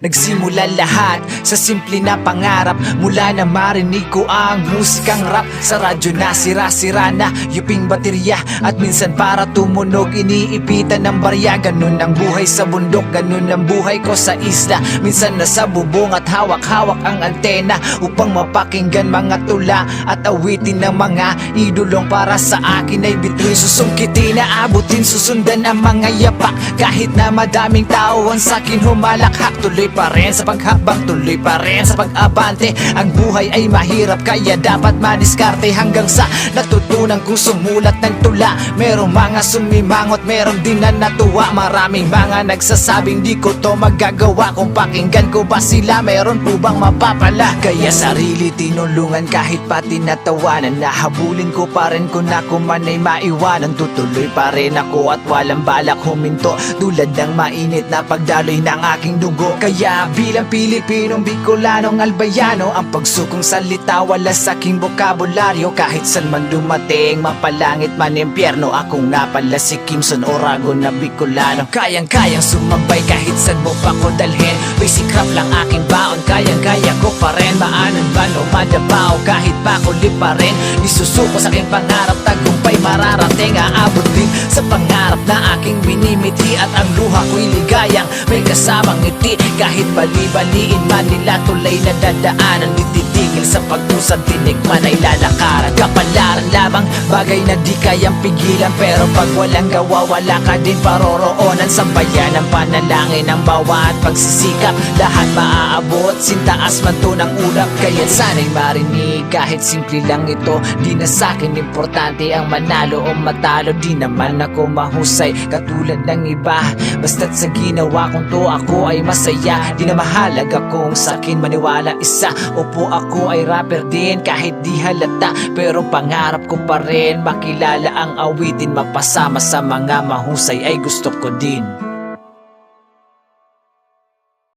Nagsimula lahat sa simple na pangarap. Mula na marinig ko ang musikang rap. Sa radyo na sira-sira na yuping baterya. At minsan para tumunog iniipitan ng barya. Ganun ang buhay sa bundok, ganun ang buhay ko sa isla. Minsan nasa bubong at hawak-hawak ang antena upang mapakinggan mga tula at awitin ng mga idolong para sa akin ay bituin. Susungkitin, aabutin, susundan ang mga yapak. Kahit na madaming tao ang sakin humalakhak, tuloy pa rin sa paghakbang, tuloy pa rin sa pag-abante. Ang buhay ay mahirap kaya dapat madiskarte. Hanggang sa natutunan kong sumulat ng tula. Merong mga sumimangot, merong din na natuwa. Maraming mga nagsasabing di ko to magagawa. Kung pakinggan ko ba sila, meron po bang mapapala? Kaya sarili tinulungan kahit pati natawanan. Nahabulin ko pa rin kung ako man ay maiwanan. Tutuloy pa rin ako at walang balak huminto, tulad ng mainit na pagdaloy ng aking dugo. Kaya bilang Pilipinong Bicolanong Albayano, ang pagsukong salita wala sa aking bokabularyo. Kahit saan man dumating, mapalangit man impyerno, ako nga pala si Kimson Oragon na Bicolano. Kayang-kayang sumabay kahit saan mo pa ko dalhin. Basic rap lang aking baon, kayang-kaya ko pa rin. Maanan ba o madabao, kahit pa kulit pa rin. Isusuko sa aking pangarap, tagumpay mararating. Aabot din sa pangarap na aking minimithi. At ang luha ko'y ligayang may kasamang ngiti. Kahit bali-baliin man nila tulay na dadaanan, di titigil sa pagtusad, tinig man ay lalakaran. Kapalaran lamang, bagay na di kayang pigilan. Pero pag walang gawa, wala ka din paroroonan. Sambayan ang panalangin ng bawat pagsisikap. Lahat maaabot, sintaas man to ng ulap. Kaya sana'y marinig, kahit simple lang ito. Di na sa'kin importante ang manalo o matalo. Di naman ako mahusay katulad ng iba, basta't sa ginawa kong to ako ay masaya. Di na mahalaga kung sa'kin maniwala isa. Opo, ako ay rapper din kahit di halata. Pero pangarap ko pa rin makilala ang awitin. Mapasama sa mga mahusay ay gusto ko din.